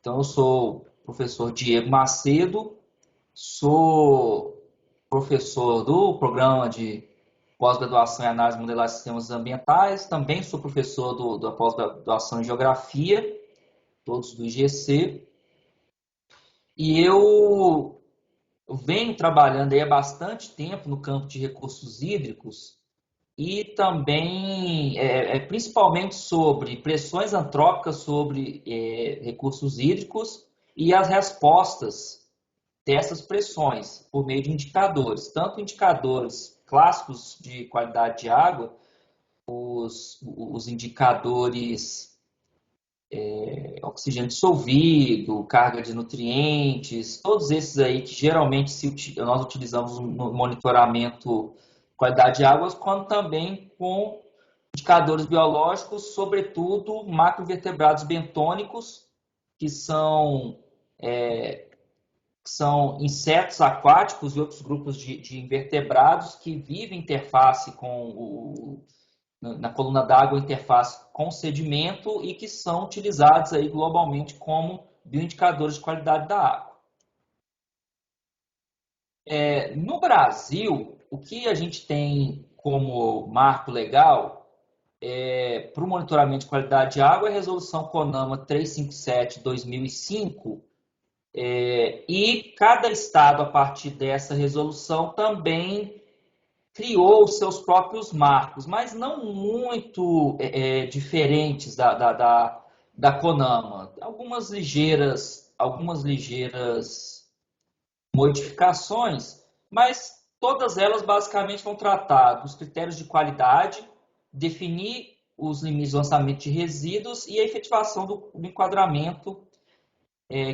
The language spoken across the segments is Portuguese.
Então, eu sou o professor Diego Macedo, sou professor do programa de pós-graduação em análise e modelagem de sistemas ambientais, também sou professor da pós-graduação em geografia, todos do IGC, e eu venho trabalhando aí há bastante tempo no campo de recursos hídricos e também, principalmente sobre pressões antrópicas sobre recursos hídricos e as respostas dessas pressões por meio de indicadores, tanto indicadores clássicos de qualidade de água, os indicadores oxigênio dissolvido, carga de nutrientes, todos esses aí que geralmente nós utilizamos no monitoramento de qualidade de águas, quanto também com indicadores biológicos, sobretudo macroinvertebrados bentônicos, que são insetos aquáticos e outros grupos de invertebrados que vivem interface na coluna d'água, interface com sedimento e que são utilizados aí globalmente como bioindicadores de qualidade da água. No Brasil, o que a gente tem como marco legal para o monitoramento de qualidade de água é a resolução CONAMA 357/2005, e cada estado, a partir dessa resolução, também criou os seus próprios marcos, mas não muito diferentes da CONAMA. Algumas ligeiras modificações, mas todas elas basicamente vão tratar dos critérios de qualidade, definir os limites de lançamento de resíduos e a efetivação do enquadramento,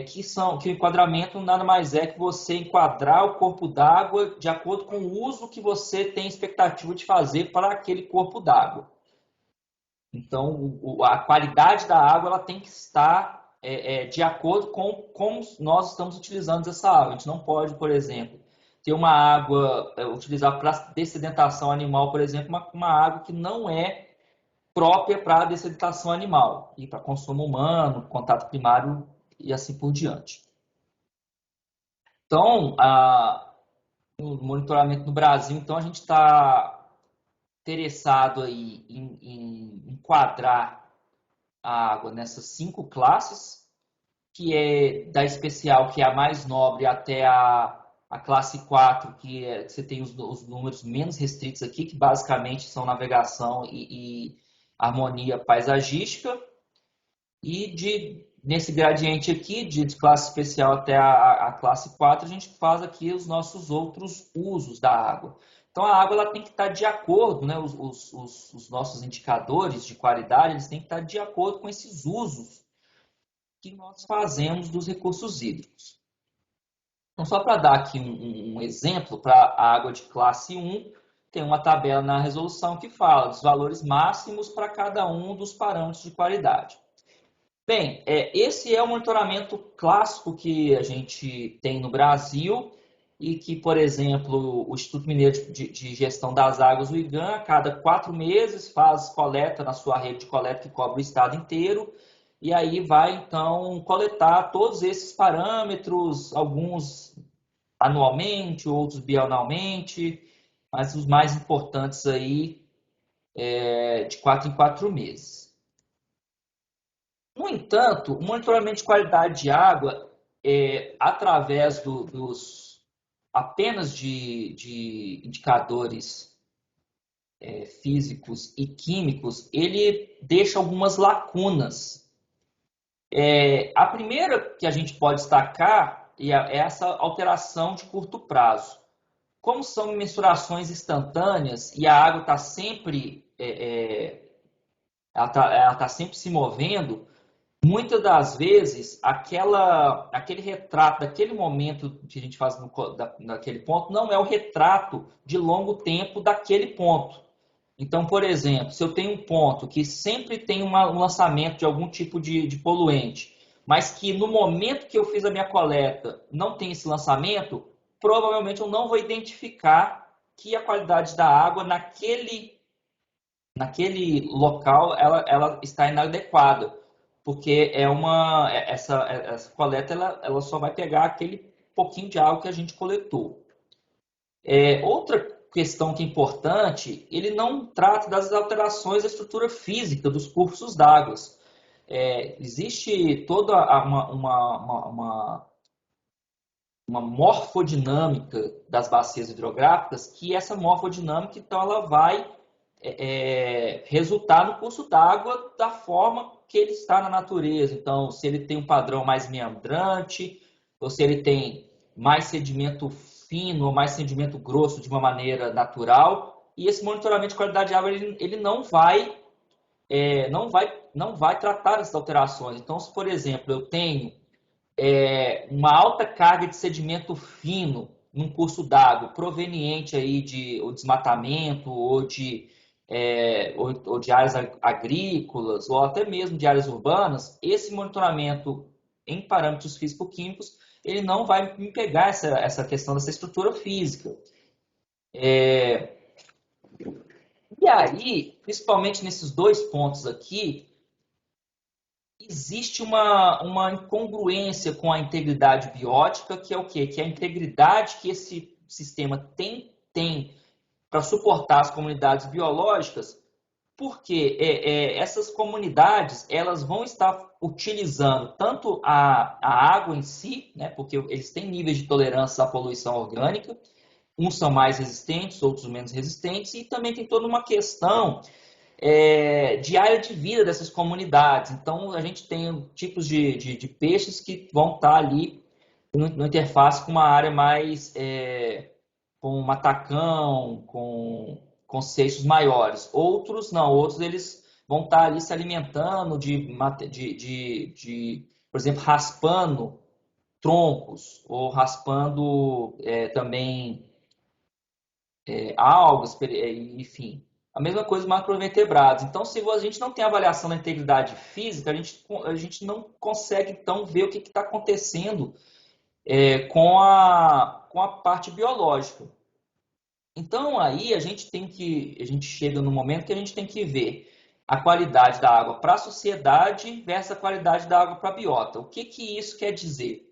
que o enquadramento nada mais é que você enquadrar o corpo d'água de acordo com o uso que você tem expectativa de fazer para aquele corpo d'água. Então, a qualidade da água ela tem que estar de acordo com como nós estamos utilizando essa água. A gente não pode, por exemplo, ter uma água, utilizar para dessedentação animal, por exemplo, uma água que não é própria para dessedentação animal e para consumo humano, contato primário e assim por diante. Então, no monitoramento no Brasil, então a gente está interessado aí em enquadrar a água nessas 5 classes, que é da especial, que é a mais nobre, até a classe 4, que você tem os números menos restritos aqui, que basicamente são navegação e harmonia paisagística. E nesse gradiente aqui, de classe especial até a classe 4, a gente faz aqui os nossos outros usos da água. Então, a água ela tem que estar de acordo, né? Os nossos indicadores de qualidade, eles têm que estar de acordo com esses usos que nós fazemos dos recursos hídricos. Então, só para dar aqui um exemplo, para a água de classe 1, tem uma tabela na resolução que fala dos valores máximos para cada um dos parâmetros de qualidade. Bem, esse é o monitoramento clássico que a gente tem no Brasil e que, por exemplo, o Instituto Mineiro de Gestão das Águas, o IGAM, a cada 4 meses faz coleta na sua rede de coleta que cobre o estado inteiro e aí vai, então, coletar todos esses parâmetros, alguns anualmente, outros bianualmente, mas os mais importantes aí de 4 em 4 meses. No entanto, o monitoramento de qualidade de água, através apenas de indicadores físicos e químicos, ele deixa algumas lacunas. A primeira que a gente pode destacar é essa alteração de curto prazo. Como são mensurações instantâneas e a água está sempre, ela tá sempre se movendo, muitas das vezes, aquele retrato daquele momento que a gente faz naquele ponto não é o retrato de longo tempo daquele ponto. Então, por exemplo, se eu tenho um ponto que sempre tem um lançamento de algum tipo de poluente, mas que no momento que eu fiz a minha coleta não tem esse lançamento, provavelmente eu não vou identificar que a qualidade da água naquele local ela está inadequada. porque essa coleta ela só vai pegar aquele pouquinho de água que a gente coletou. Outra questão que é importante, ele não trata das alterações da estrutura física dos cursos d'água. Existe toda uma morfodinâmica das bacias hidrográficas, que essa morfodinâmica, então, ela vai resultar no curso d'água da forma que ele está na natureza. Então, se ele tem um padrão mais meandrante, ou se ele tem mais sedimento fino ou mais sedimento grosso de uma maneira natural. E esse monitoramento de qualidade de água ele não vai tratar essas alterações. Então, se, por exemplo, eu tenho uma alta carga de sedimento fino num curso d'água proveniente aí de desmatamento ou de áreas agrícolas ou até mesmo de áreas urbanas, esse monitoramento em parâmetros físico-químicos ele não vai me pegar essa questão dessa estrutura física. E aí, principalmente nesses dois pontos aqui, existe uma incongruência com a integridade biótica, que é o quê? Que é a integridade que esse sistema tem para suportar as comunidades biológicas, porque essas comunidades elas vão estar utilizando tanto a água em si, né, porque eles têm níveis de tolerância à poluição orgânica, uns são mais resistentes, outros menos resistentes, e também tem toda uma questão de área de vida dessas comunidades. Então, a gente tem tipos de peixes que vão estar ali no interface com uma área mais com matacão, com seixos maiores. Outros não, outros eles vão estar ali se alimentando por exemplo, raspando troncos ou raspando também algas, enfim. A mesma coisa os macroinvertebrados. Então, se a gente não tem avaliação da integridade física, a gente não consegue, então, ver o que está acontecendo com a parte biológica. Então, aí a gente chega no momento que a gente tem que ver a qualidade da água para a sociedade versus a qualidade da água para a biota. O que isso quer dizer?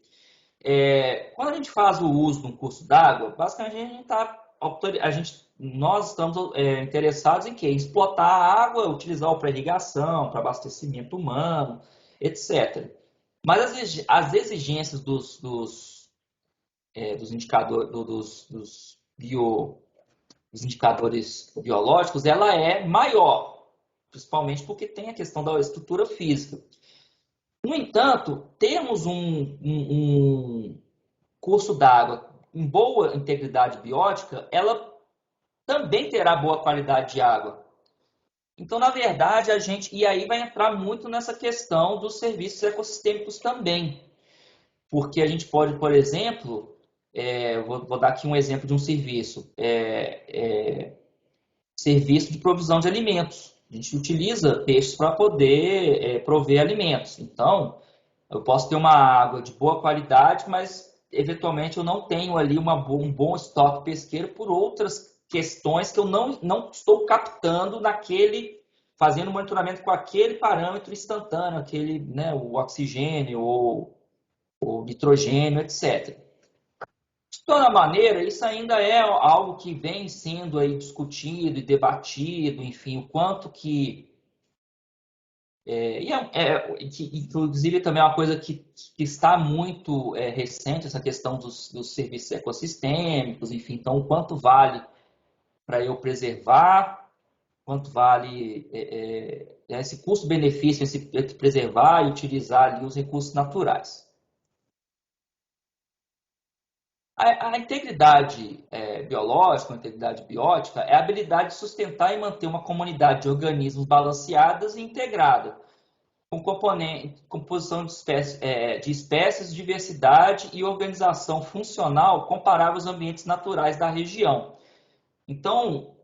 Quando a gente faz o uso de um curso d'água, basicamente nós estamos interessados em quê? Em explotar a água, utilizar para irrigação, para abastecimento humano, etc. Mas as exigências dos indicadores, dos indicadores biológicos, ela é maior, principalmente porque tem a questão da estrutura física. No entanto, temos um curso d'água em boa integridade biótica, ela também terá boa qualidade de água. Então, na verdade, e aí vai entrar muito nessa questão dos serviços ecossistêmicos também. Porque a gente pode, por exemplo, vou dar aqui um exemplo de um serviço, serviço de provisão de alimentos. A gente utiliza peixes para poder prover alimentos. Então, eu posso ter uma água de boa qualidade, mas eventualmente eu não tenho ali um bom estoque pesqueiro por outras questões que eu não estou captando fazendo monitoramento com aquele parâmetro instantâneo, né, o oxigênio ou o nitrogênio, etc. De toda maneira, isso ainda é algo que vem sendo aí discutido e debatido, enfim, o quanto que inclusive também é uma coisa que está muito recente, essa questão dos serviços ecossistêmicos, enfim, então o quanto vale para eu preservar, quanto vale esse custo-benefício entre preservar e utilizar ali os recursos naturais. A integridade biológica, a integridade biótica, é a habilidade de sustentar e manter uma comunidade de organismos balanceadas e integrada, com composição de espécies, diversidade e organização funcional comparável aos ambientes naturais da região. Então,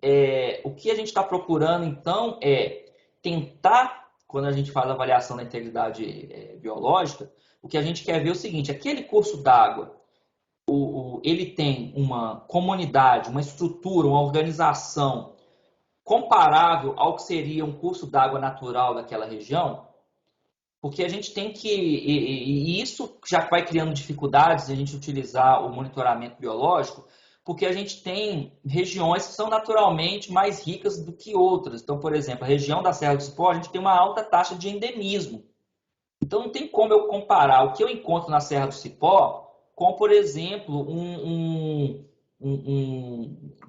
o que a gente está procurando, então, é tentar, quando a gente faz a avaliação da integridade biológica, o que a gente quer ver é o seguinte: aquele curso d'água, ele tem uma comunidade, uma estrutura, uma organização comparável ao que seria um curso d'água natural daquela região? porque a gente tem que, e isso já vai criando dificuldades de a gente utilizar o monitoramento biológico, porque a gente tem regiões que são naturalmente mais ricas do que outras. Então, por exemplo, a região da Serra do Cipó, a gente tem uma alta taxa de endemismo. Então, não tem como eu comparar o que eu encontro na Serra do Cipó com, por exemplo,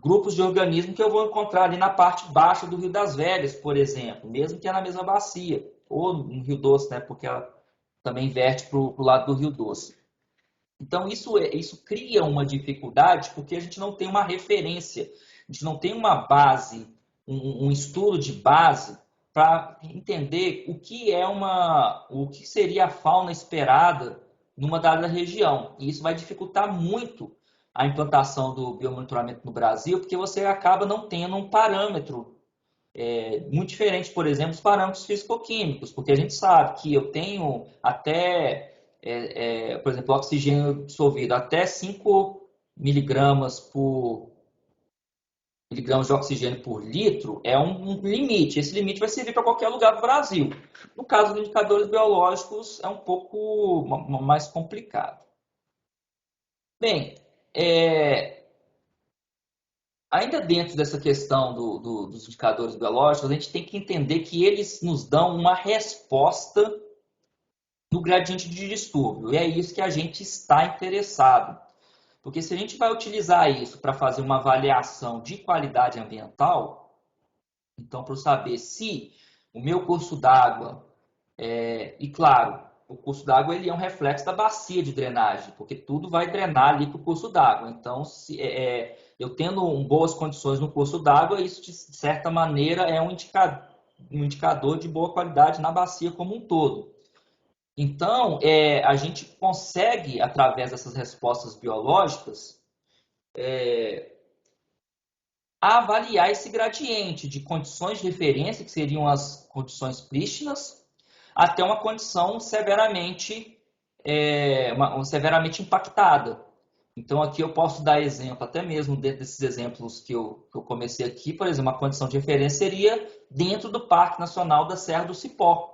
grupos de organismos que eu vou encontrar ali na parte baixa do Rio das Velhas, por exemplo, mesmo que é na mesma bacia, ou no Rio Doce, né, porque ela também verte para o lado do Rio Doce. Então, isso cria uma dificuldade porque a gente não tem uma referência, a gente não tem uma base, um estudo de base para entender o que seria a fauna esperada numa dada região. E isso vai dificultar muito a implantação do biomonitoramento no Brasil, porque você acaba não tendo um parâmetro muito diferente, por exemplo, dos parâmetros físico-químicos, porque a gente sabe que eu tenho até, por exemplo, oxigênio dissolvido até 5 miligramas miligramas de oxigênio por litro é um limite. Esse limite vai servir para qualquer lugar do Brasil. No caso dos indicadores biológicos, é um pouco mais complicado. Bem, ainda dentro dessa questão dos indicadores biológicos, a gente tem que entender que eles nos dão uma resposta no gradiente de distúrbio. E é isso que a gente está interessado. Porque se a gente vai utilizar isso para fazer uma avaliação de qualidade ambiental, então para saber se o meu curso d'água, e claro, o curso d'água ele é um reflexo da bacia de drenagem, porque tudo vai drenar ali para o curso d'água. Então, eu tendo boas condições no curso d'água, isso de certa maneira é um indicador de boa qualidade na bacia como um todo. Então, a gente consegue, através dessas respostas biológicas, avaliar esse gradiente de condições de referência, que seriam as condições prístinas, até uma condição severamente impactada. Então, aqui eu posso dar exemplo, até mesmo dentro desses exemplos que eu comecei aqui, por exemplo, uma condição de referência seria dentro do Parque Nacional da Serra do Cipó.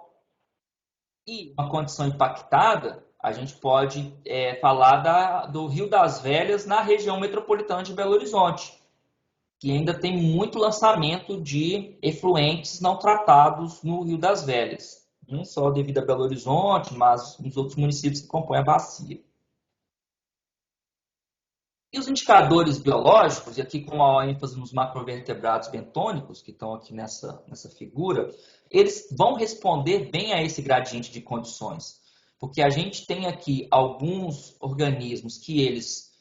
E uma condição impactada, a gente pode falar do Rio das Velhas na região metropolitana de Belo Horizonte, que ainda tem muito lançamento de efluentes não tratados no Rio das Velhas. Não só devido a Belo Horizonte, mas nos outros municípios que compõem a bacia. E os indicadores biológicos, e aqui com maior ênfase nos macrovertebrados bentônicos, que estão aqui nessa figura, eles vão responder bem a esse gradiente de condições. Porque a gente tem aqui alguns organismos que eles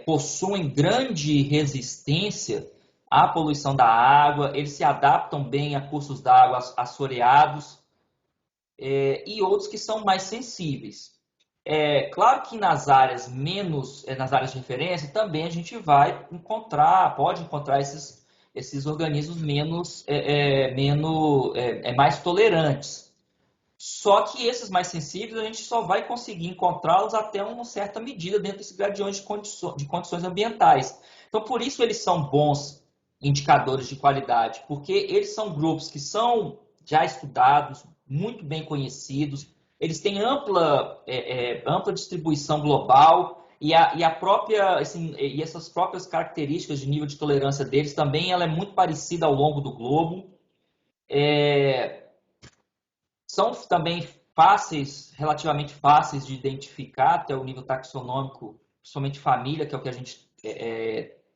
possuem grande resistência à poluição da água, eles se adaptam bem a cursos d'água assoreados, e outros que são mais sensíveis. Claro que nas áreas nas áreas de referência, também a gente pode encontrar esses organismos mais tolerantes. Só que esses mais sensíveis, a gente só vai conseguir encontrá-los até uma certa medida dentro desse gradiente de condições ambientais. Então, por isso eles são bons indicadores de qualidade, porque eles são grupos que são já estudados, muito bem conhecidos, eles têm ampla distribuição global e essas próprias características de nível de tolerância deles também ela é muito parecida ao longo do globo. São também relativamente fáceis de identificar até o nível taxonômico, principalmente família, que é o que a gente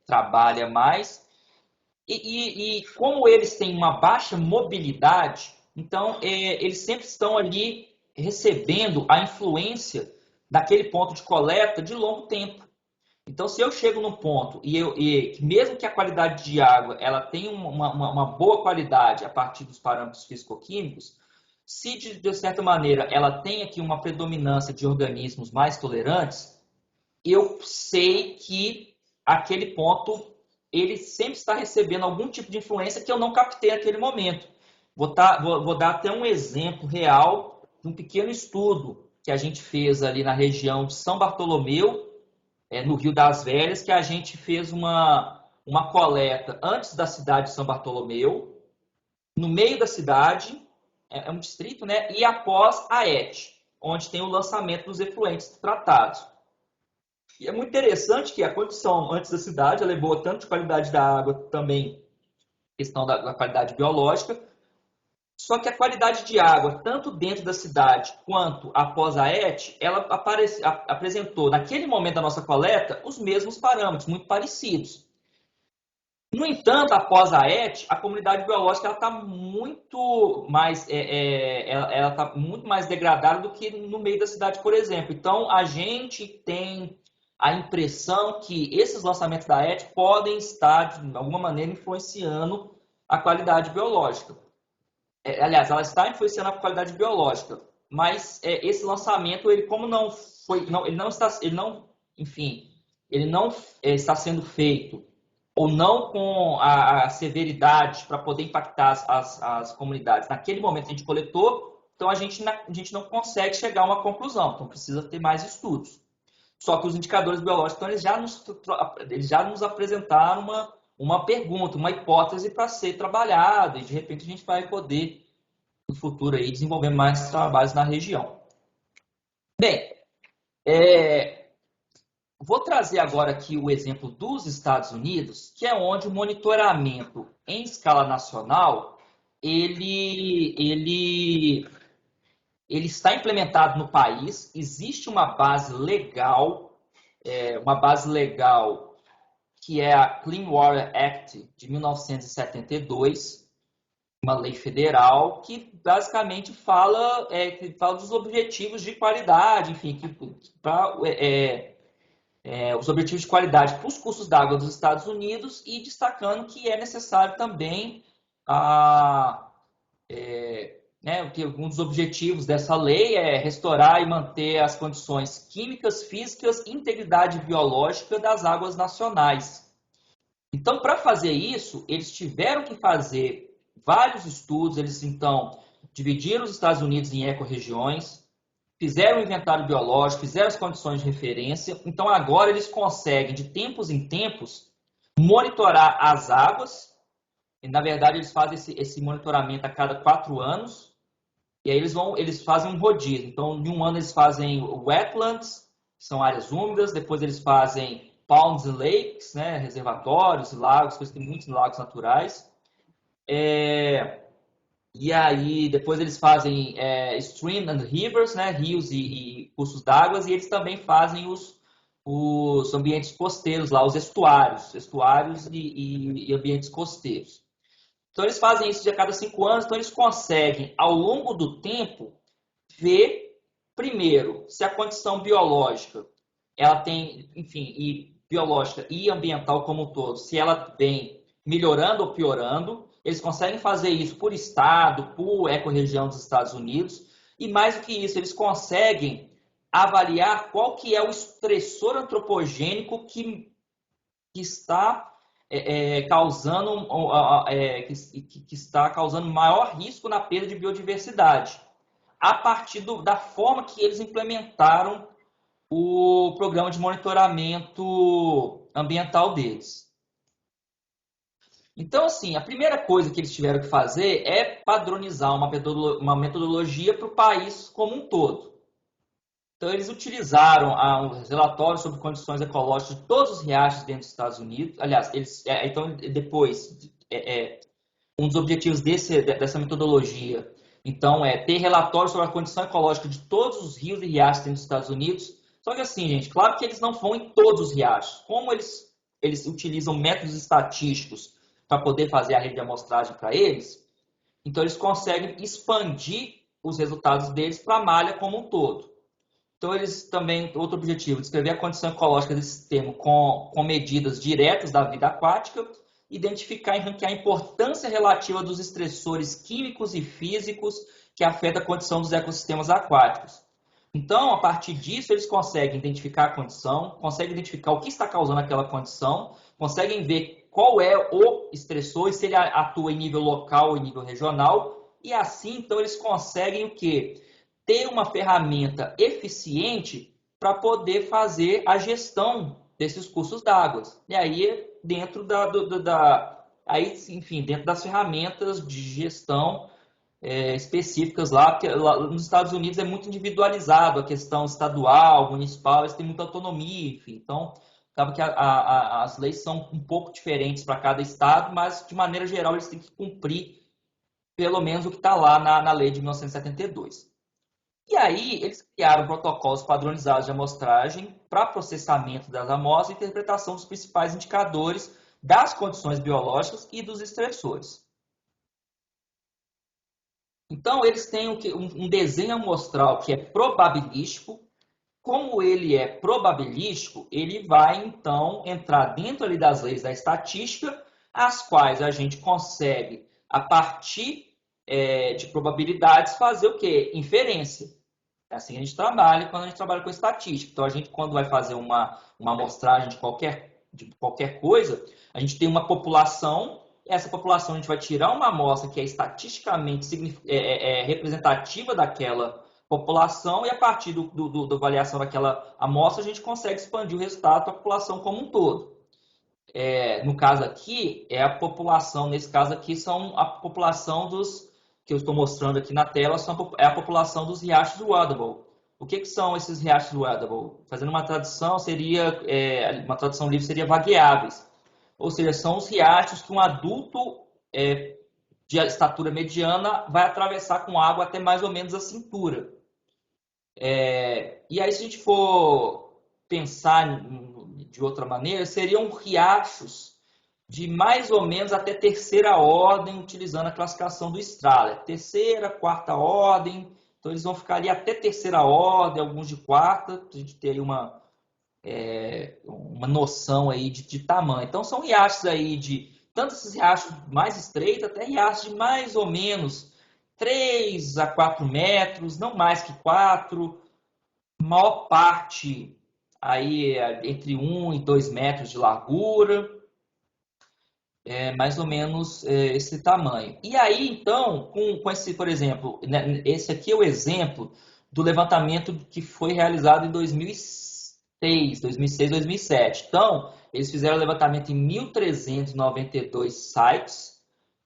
trabalha mais. E como eles têm uma baixa mobilidade, então eles sempre estão ali recebendo a influência daquele ponto de coleta de longo tempo. Então, se eu chego num ponto e mesmo que a qualidade de água ela tenha uma boa qualidade a partir dos parâmetros físico-químicos, se de certa maneira ela tem aqui uma predominância de organismos mais tolerantes, eu sei que aquele ponto ele sempre está recebendo algum tipo de influência que eu não captei naquele momento. Vou dar até um exemplo real de um pequeno estudo que a gente fez ali na região de São Bartolomeu, no Rio das Velhas, que a gente fez uma coleta antes da cidade de São Bartolomeu, no meio da cidade, é um distrito, né? E após a ET, onde tem o lançamento dos efluentes tratados. E é muito interessante que a condição antes da cidade ela é boa tanto de qualidade da água, também questão da qualidade biológica, só que a qualidade de água, tanto dentro da cidade quanto após a ET, ela apresentou, naquele momento da nossa coleta, os mesmos parâmetros, muito parecidos. No entanto, após a ET, a comunidade biológica está muito mais, ela tá muito mais degradada do que no meio da cidade, por exemplo. Então, a gente tem a impressão que esses lançamentos da ET podem estar, de alguma maneira, influenciando a qualidade biológica. Aliás, ela está influenciando a qualidade biológica, mas esse lançamento, ele como não foi, não, ele não está, ele não, enfim, ele não está sendo feito ou não com a severidade para poder impactar as comunidades. Naquele momento que a gente coletou, então a gente não consegue chegar a uma conclusão, então precisa ter mais estudos. Só que os indicadores biológicos, então, eles já nos apresentaram uma pergunta, uma hipótese para ser trabalhada, e de repente a gente vai poder, no futuro, aí, desenvolver mais trabalhos na região. Bem, vou trazer agora aqui o exemplo dos Estados Unidos, que é onde o monitoramento em escala nacional, ele está implementado no país, existe uma base legal que é a Clean Water Act de 1972, uma lei federal que basicamente fala dos objetivos de qualidade, enfim, os objetivos de qualidade para os cursos d'água dos Estados Unidos e destacando que é necessário também que um dos objetivos dessa lei é restaurar e manter as condições químicas, físicas e integridade biológica das águas nacionais. Então, para fazer isso, eles tiveram que fazer vários estudos, eles então dividiram os Estados Unidos em ecorregiões, fizeram o inventário biológico, fizeram as condições de referência, então agora eles conseguem, de tempos em tempos, monitorar as águas, e na verdade eles fazem esse monitoramento a cada 4 anos, e aí eles fazem um rodízio. Então, em um ano eles fazem wetlands, que são áreas úmidas, depois eles fazem ponds and lakes, né, reservatórios, lagos, que tem muitos lagos naturais. E aí, depois eles fazem stream and rivers, né, rios e cursos d'água, e eles também fazem os ambientes costeiros lá, os estuários e ambientes costeiros. Então, eles fazem isso de cada 5 anos, então eles conseguem, ao longo do tempo, ver, primeiro, se a condição biológica, ela tem, enfim, biológica e ambiental como um todo, se ela vem melhorando ou piorando. Eles conseguem fazer isso por estado, por ecorregião dos Estados Unidos, e mais do que isso, eles conseguem avaliar qual que é o estressor antropogênico que está que está causando maior risco na perda de biodiversidade, a partir da forma que eles implementaram o programa de monitoramento ambiental deles. Então, assim, a primeira coisa que eles tiveram que fazer é padronizar uma metodologia para o país como um todo. Então, eles utilizaram um relatório sobre condições ecológicas de todos os riachos dentro dos Estados Unidos. Aliás, então, depois, um dos objetivos dessa metodologia, então, é ter relatório sobre a condição ecológica de todos os rios e riachos dentro dos Estados Unidos. Só que, assim, gente, claro que eles não vão em todos os riachos. Como eles utilizam métodos estatísticos para poder fazer a rede de amostragem para eles, então eles conseguem expandir os resultados deles para a malha como um todo. Então, eles também, outro objetivo, descrever a condição ecológica desse sistema com medidas diretas da vida aquática, identificar e ranquear a importância relativa dos estressores químicos e físicos que afetam a condição dos ecossistemas aquáticos. Então, a partir disso, eles conseguem identificar a condição, conseguem identificar o que está causando aquela condição, conseguem ver qual é o estressor e se ele atua em nível local ou em nível regional, e assim, então, eles conseguem o quê? Ter uma ferramenta eficiente para poder fazer a gestão desses cursos d'água. E aí, dentro dentro das ferramentas de gestão específicas lá, porque lá nos Estados Unidos é muito individualizado a questão estadual, municipal, eles têm muita autonomia, enfim. Então, acaba que as leis são um pouco diferentes para cada estado, mas de maneira geral eles têm que cumprir pelo menos o que está lá na lei de 1972. E aí, eles criaram protocolos padronizados de amostragem para processamento das amostras e interpretação dos principais indicadores das condições biológicas e dos estressores. Então, eles têm um desenho amostral que é probabilístico. Como ele é probabilístico, ele vai, então, entrar dentro ali das leis da estatística, as quais a gente consegue, a partir de probabilidades, fazer o quê? Inferência. É assim que a gente trabalha quando a gente trabalha com estatística. Então, a gente, quando vai fazer uma amostragem de qualquer coisa, a gente tem uma população, essa população a gente vai tirar uma amostra que é estatisticamente representativa daquela população e a partir da avaliação daquela amostra a gente consegue expandir o resultado para a população como um todo. No caso aqui, é a população, nesse caso aqui, são a população dos que eu estou mostrando aqui na tela, é a população dos riachos Wadable. O que são esses riachos Wadable? Fazendo uma tradução, uma tradução livre seria vagueáveis. Ou seja, são os riachos que um adulto de estatura mediana vai atravessar com água até mais ou menos a cintura. E aí, se a gente for pensar de outra maneira, seriam riachos de mais ou menos até terceira ordem, utilizando a classificação do Strahler. Terceira, quarta ordem, então eles vão ficar ali até terceira ordem, alguns de quarta, para a gente ter aí uma noção aí de tamanho. Então são riachos aí de, tanto esses riachos mais estreitos, até riachos de mais ou menos 3 a 4 metros, não mais que 4, maior parte aí entre 1 e 2 metros de largura, mais ou menos esse tamanho. E aí, então, com esse, por exemplo, né, esse aqui é o exemplo do levantamento que foi realizado em 2006, 2007. Então, eles fizeram o levantamento em 1.392 sites.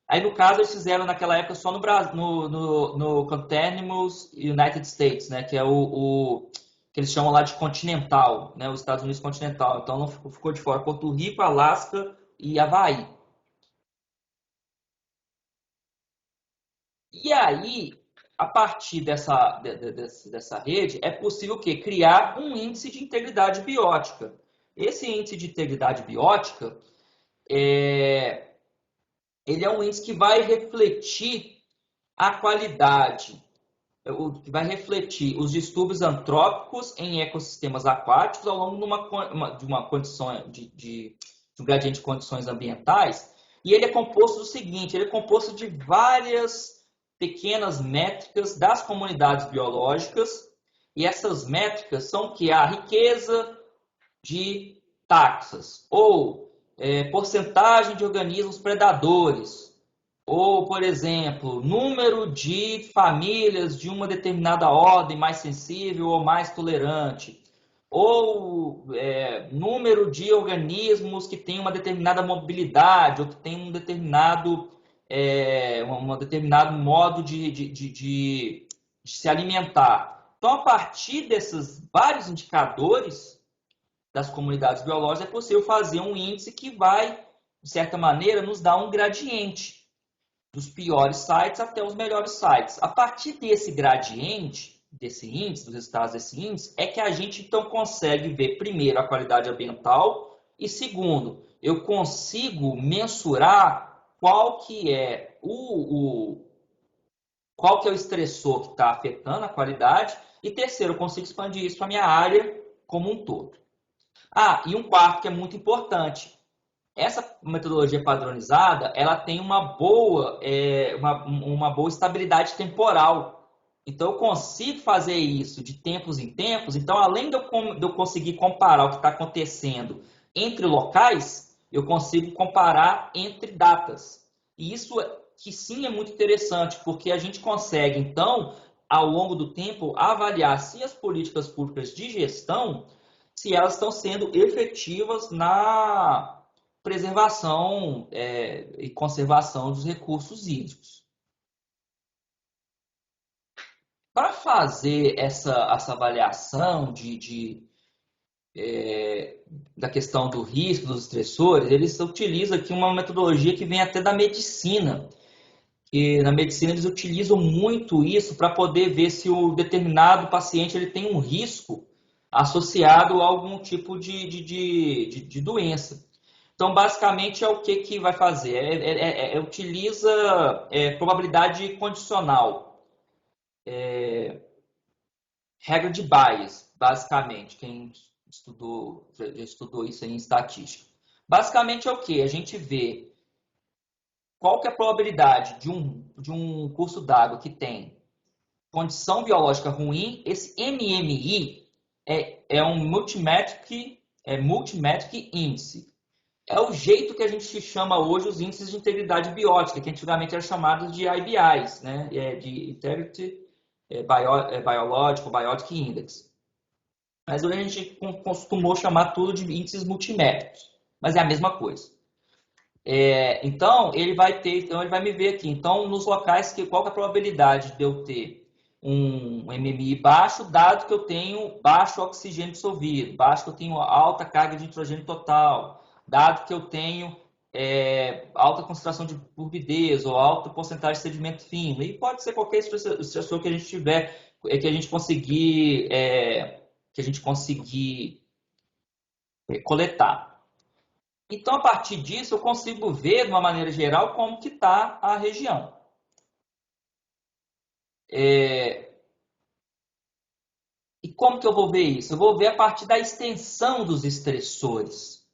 Aí, no caso, eles fizeram naquela época só no Brasil, no Continuous United States, né, que é o que eles chamam lá de continental, né, os Estados Unidos continental. Então, não ficou de fora Porto Rico, Alasca e Havaí. E aí, a partir dessa rede, é possível que criar um índice de integridade biótica. Esse índice de integridade biótica, ele é um índice que vai refletir a qualidade, que vai refletir os distúrbios antrópicos em ecossistemas aquáticos ao longo de uma condição de um gradiente de condições ambientais. E ele é composto do seguinte: ele é composto de várias pequenas métricas das comunidades biológicas, e essas métricas são que a riqueza de taxas, ou porcentagem de organismos predadores, ou, por exemplo, número de famílias de uma determinada ordem mais sensível ou mais tolerante, ou número de organismos que têm uma determinada mobilidade ou que têm um determinado modo de se alimentar. Então, a partir desses vários indicadores das comunidades biológicas, é possível fazer um índice que vai, de certa maneira, nos dar um gradiente dos piores sites até os melhores sites. A partir desse gradiente, desse índice, dos resultados desse índice, é que a gente então consegue ver, primeiro, a qualidade ambiental e, segundo, eu consigo mensurar qual que é o estressor que está afetando a qualidade e, terceiro, eu consigo expandir isso para a minha área como um todo. E um quarto que é muito importante. Essa metodologia padronizada, ela tem uma boa estabilidade temporal. Então, eu consigo fazer isso de tempos em tempos. Então, além de eu conseguir comparar o que está acontecendo entre locais, eu consigo comparar entre datas. E isso que sim é muito interessante, porque a gente consegue, então, ao longo do tempo, avaliar se as políticas públicas de gestão, se elas estão sendo efetivas na preservação e conservação dos recursos hídricos. Para fazer essa avaliação da questão do risco, dos estressores, eles utilizam aqui uma metodologia que vem até da medicina. E na medicina eles utilizam muito isso para poder ver se o determinado paciente ele tem um risco associado a algum tipo de doença. Então, basicamente, é o que vai fazer? Utiliza probabilidade condicional, regra de Bayes, basicamente. Quem já estudou isso aí em estatística. Basicamente é o que? A gente vê qual que é a probabilidade de um curso d'água que tem condição biológica ruim. Esse MMI é um multimetric índice. É o jeito que a gente chama hoje os índices de integridade biótica, que antigamente eram chamados de IBIs, né? De Integrity Biological Biotic Index. Mas hoje a gente costumou chamar tudo de índices multimétricos, mas é a mesma coisa. Então ele vai me ver aqui. Então, nos locais qual que é a probabilidade de eu ter um MMI baixo, dado que eu tenho baixo oxigênio dissolvido, que eu tenho alta carga de nitrogênio total, dado que eu tenho alta concentração de turbidez ou alta porcentagem de sedimento fino. E pode ser qualquer estressor que a gente tiver, que a gente conseguir coletar. Então, a partir disso, eu consigo ver, de uma maneira geral, como que está a região. E como que eu vou ver isso? Eu vou ver a partir da extensão dos estressores.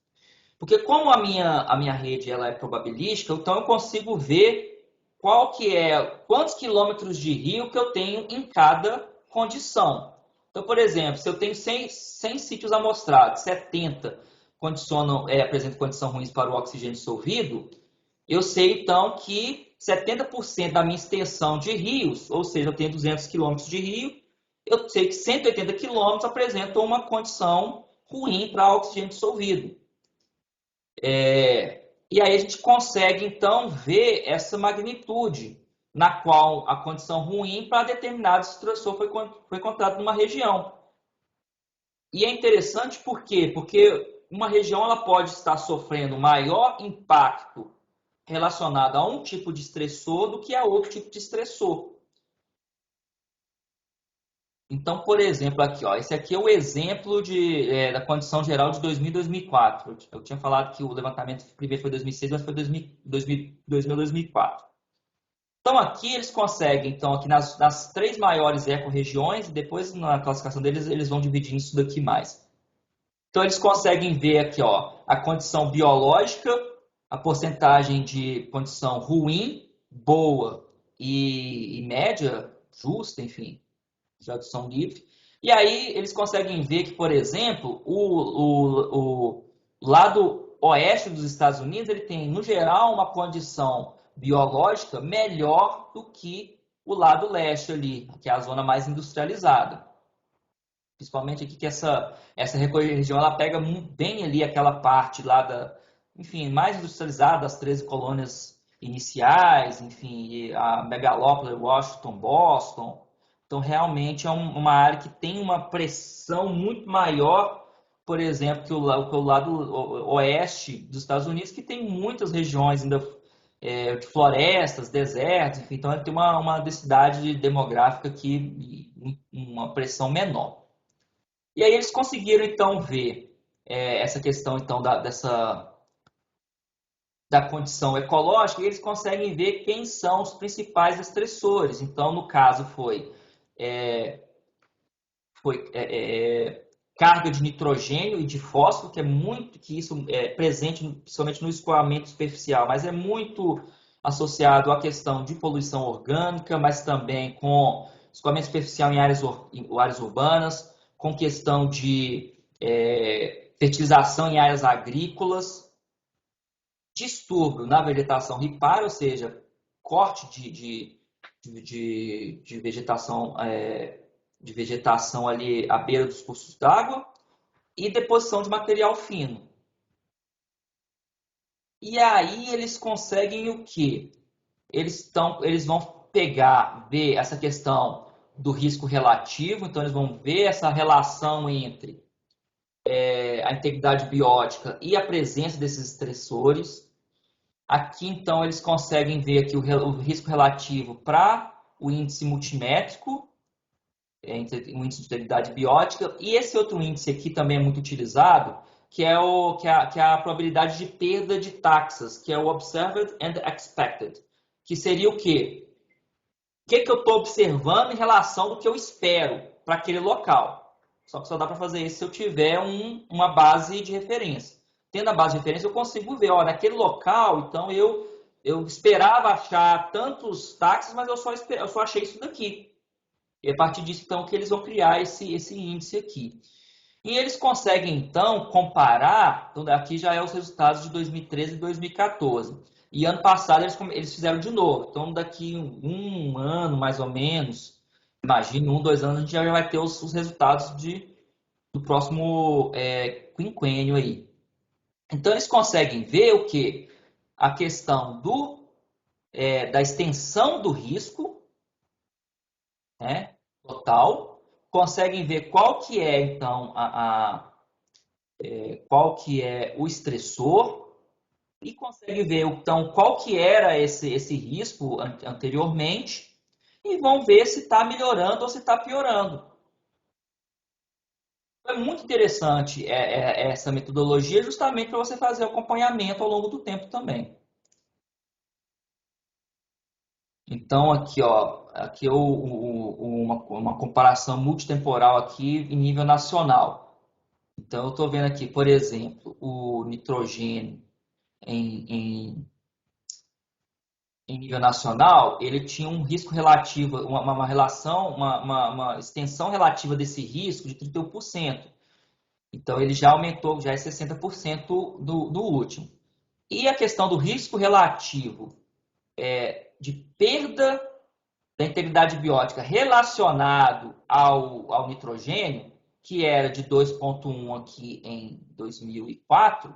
Porque como a minha rede ela é probabilística, então eu consigo ver quantos quilômetros de rio que eu tenho em cada condição. Então, por exemplo, se eu tenho 100 sítios amostrados, 70 apresentam condição ruim para o oxigênio dissolvido, eu sei então que 70% da minha extensão de rios, ou seja, eu tenho 200 quilômetros de rio, eu sei que 180 quilômetros apresentam uma condição ruim para oxigênio dissolvido. E aí a gente consegue, então, ver essa magnitude na qual a condição ruim para determinado estressor foi encontrado numa região. E é interessante por quê? Porque uma região ela pode estar sofrendo maior impacto relacionado a um tipo de estressor do que a outro tipo de estressor. Então, por exemplo, aqui, ó, esse aqui é o exemplo da condição geral de 2000 e 2004. Eu tinha falado que o levantamento primeiro foi 2006, mas foi 2004. Então, aqui eles conseguem, então, aqui nas três maiores ecorregiões, e depois na classificação deles, eles vão dividir isso daqui mais. Então, eles conseguem ver aqui, ó, a condição biológica, a porcentagem de condição ruim, boa e média, justa, enfim, tradução livre. E aí eles conseguem ver que, por exemplo, o lado oeste dos Estados Unidos ele tem, no geral, uma condição biológica melhor do que o lado leste ali, que é a zona mais industrializada. Principalmente aqui que essa região ela pega bem ali aquela parte lá enfim, mais industrializada, das 13 colônias iniciais, enfim, a megalópole, Washington, Boston. Então, realmente é uma área que tem uma pressão muito maior, por exemplo, que o lado oeste dos Estados Unidos, que tem muitas regiões ainda de florestas, desertos, enfim, então ele tem uma densidade demográfica aqui, uma pressão menor. E aí eles conseguiram, então, ver essa questão então da condição ecológica, e eles conseguem ver quem são os principais estressores. Então, no caso, foi carga de nitrogênio e de fósforo, que isso é presente principalmente no escoamento superficial, mas é muito associado à questão de poluição orgânica, mas também com escoamento superficial em áreas urbanas, com questão de fertilização em áreas agrícolas, distúrbio na vegetação ripária, ou seja, corte de vegetação ali à beira dos cursos d'água e deposição de material fino. E aí eles conseguem o quê? Eles vão ver essa questão do risco relativo. Então, eles vão ver essa relação entre a integridade biótica e a presença desses estressores. Aqui, então, eles conseguem ver aqui o risco relativo para o índice multimétrico, o índice de integridade biótica, e esse outro índice aqui também é muito utilizado, que é a probabilidade de perda de taxas, que é o Observed and Expected, que seria o quê? O que eu estou observando em relação ao que eu espero para aquele local. Só que só dá para fazer isso se eu tiver uma base de referência. Tendo a base de referência, eu consigo ver, ó, naquele local, então eu esperava achar tantos táxis, mas eu só achei isso daqui. E a partir disso, então, que eles vão criar esse índice aqui. E eles conseguem, então, comparar, então aqui já é os resultados de 2013 e 2014. E ano passado eles fizeram de novo. Então, daqui um ano, mais ou menos, imagine, 2 anos, a gente já vai ter os resultados do próximo quinquênio aí. Então, eles conseguem ver o quê? A questão da extensão do risco, né, total, conseguem ver qual que é, então, qual que é o estressor e conseguem ver, então, qual que era esse risco anteriormente e vão ver se está melhorando ou se está piorando. É muito interessante essa metodologia justamente para você fazer o acompanhamento ao longo do tempo também. Então, aqui, ó, aqui uma comparação multitemporal aqui em nível nacional. Então, eu estou vendo aqui, por exemplo, o nitrogênio em nível nacional, ele tinha um risco relativo, uma relação, uma extensão relativa desse risco de 31%. Então, ele já aumentou, já é 60% do último. E a questão do risco relativo de perda da integridade biótica relacionado ao nitrogênio, que era de 2,1 aqui em 2004,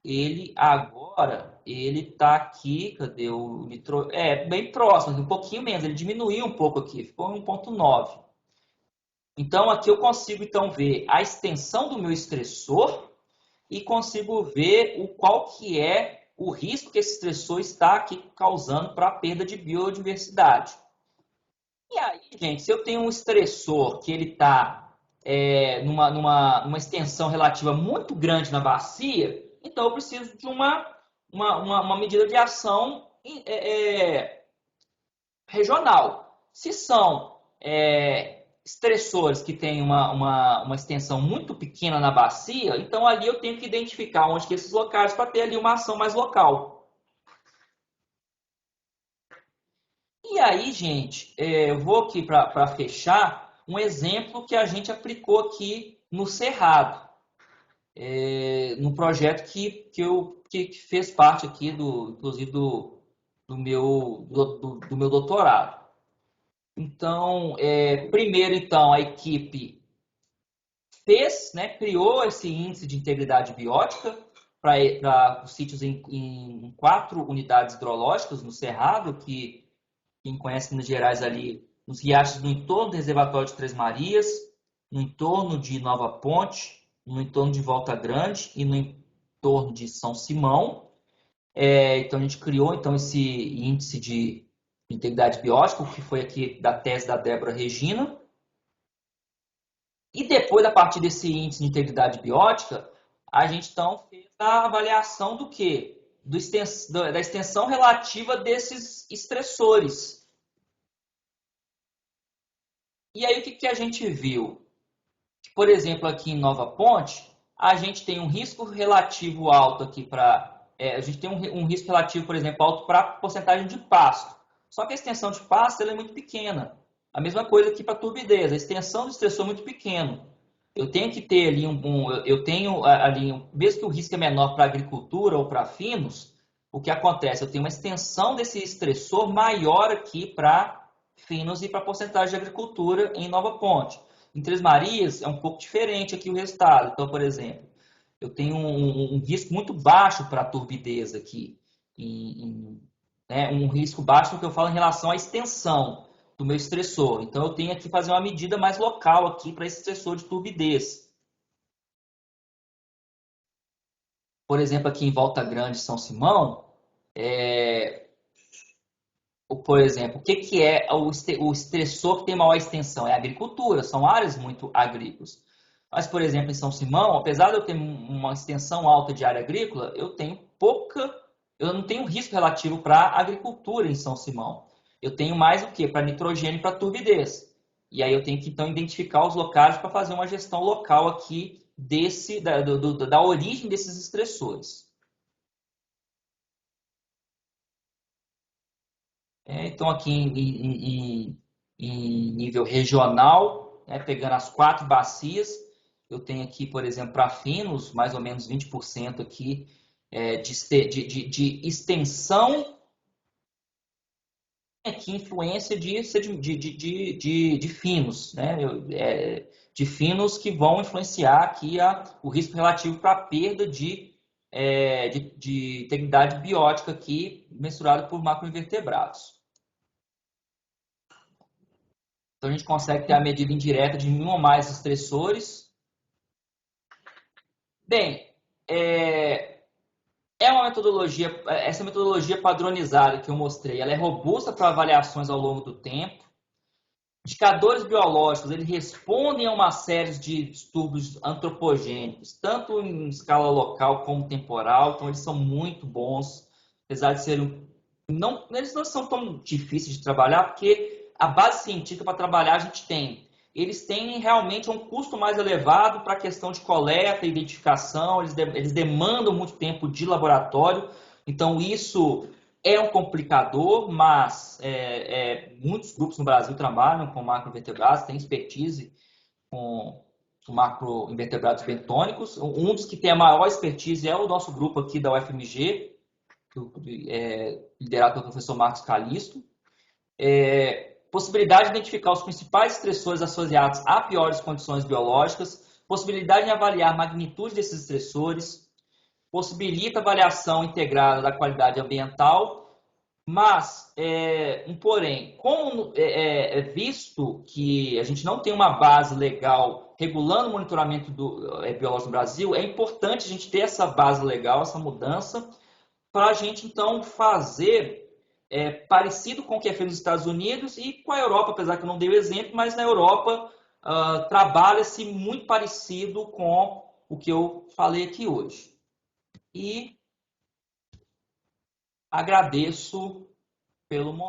ele agora, ele está aqui, cadê o nitrogênio? Bem próximo, um pouquinho menos, ele diminuiu um pouco aqui, ficou em 1,9. Então, aqui eu consigo então ver a extensão do meu estressor e consigo ver qual que é o risco que esse estressor está aqui causando para a perda de biodiversidade. E aí, gente, se eu tenho um estressor que ele está numa extensão relativa muito grande na bacia, então eu preciso de uma medida de ação regional. Se são estressores que têm uma extensão muito pequena na bacia, então ali eu tenho que identificar onde que esses locais para ter ali uma ação mais local. E aí, gente, eu vou aqui para fechar um exemplo que a gente aplicou aqui no Cerrado, no projeto que fez parte aqui, inclusive, do meu doutorado. Então, primeiro, então, a equipe fez, né, criou esse índice de integridade biótica para os sítios em 4 unidades hidrológicas no Cerrado, que quem conhece Minas Gerais ali, nos riachos no entorno do reservatório de Três Marias, no entorno de Nova Ponte, no entorno de Volta Grande e no entorno de São Simão. Então a gente criou então esse índice de integridade biótica, que foi aqui da tese da Débora Regina. E depois, a partir desse índice de integridade biótica, a gente então fez a avaliação do quê? Da extensão relativa desses estressores. E aí o que a gente viu? Por exemplo, aqui em Nova Ponte, a gente tem um risco relativo alto aqui para... a gente tem um risco relativo, por exemplo, alto para a porcentagem de pasto. Só que a extensão de pasto ela é muito pequena. A mesma coisa aqui para a turbidez. A extensão do estressor é muito pequeno. Eu tenho que ter ali mesmo que o risco é menor para agricultura ou para finos, o que acontece? Eu tenho uma extensão desse estressor maior aqui para finos e para a porcentagem de agricultura em Nova Ponte. Em Três Marias é um pouco diferente aqui o resultado. Então, por exemplo, eu tenho um risco muito baixo para a turbidez aqui, né? Um risco baixo no que eu falo em relação à extensão. do meu estressor. Então, eu tenho que fazer uma medida mais local aqui para esse estressor de turbidez. Por exemplo, aqui em Volta Grande, São Simão, por exemplo, o que é o estressor que tem maior extensão? É a agricultura, são áreas muito agrícolas. Mas, por exemplo, em São Simão, apesar de eu ter uma extensão alta de área agrícola, eu não tenho risco relativo para a agricultura em São Simão. Eu tenho mais o quê? Para nitrogênio e para turbidez. E aí eu tenho que, então, identificar os locais para fazer uma gestão local aqui da origem desses estressores. Então, aqui em nível regional, né, pegando as 4 bacias, eu tenho aqui, por exemplo, para finos, mais ou menos 20% aqui de extensão, aqui influência de finos, né? De finos que vão influenciar aqui o risco relativo para a perda de integridade biótica aqui, mensurado por macroinvertebrados. Então, a gente consegue ter a medida indireta de um ou mais estressores. Bem, uma metodologia, essa metodologia padronizada que eu mostrei, ela é robusta para avaliações ao longo do tempo. Indicadores biológicos, eles respondem a uma série de distúrbios antropogênicos, tanto em escala local como temporal, então eles são muito bons, apesar de serem eles não são tão difíceis de trabalhar, porque a base científica para trabalhar a gente tem. Eles têm realmente um custo mais elevado para a questão de coleta, identificação, eles demandam muito tempo de laboratório, então isso é um complicador, mas muitos grupos no Brasil trabalham com macroinvertebrados, têm expertise com macroinvertebrados bentônicos. Um dos que tem a maior expertise é o nosso grupo aqui da UFMG, liderado pelo professor Marcos Calisto. Possibilidade de identificar os principais estressores associados a piores condições biológicas, possibilidade de avaliar a magnitude desses estressores, possibilita avaliação integrada da qualidade ambiental, mas, porém, como visto que a gente não tem uma base legal regulando o monitoramento biológico no Brasil, é importante a gente ter essa base legal, essa mudança, para a gente, então, fazer parecido com o que é feito nos Estados Unidos e com a Europa, apesar que eu não dei o exemplo, mas na Europa trabalha-se muito parecido com o que eu falei aqui hoje. E agradeço pelo momento.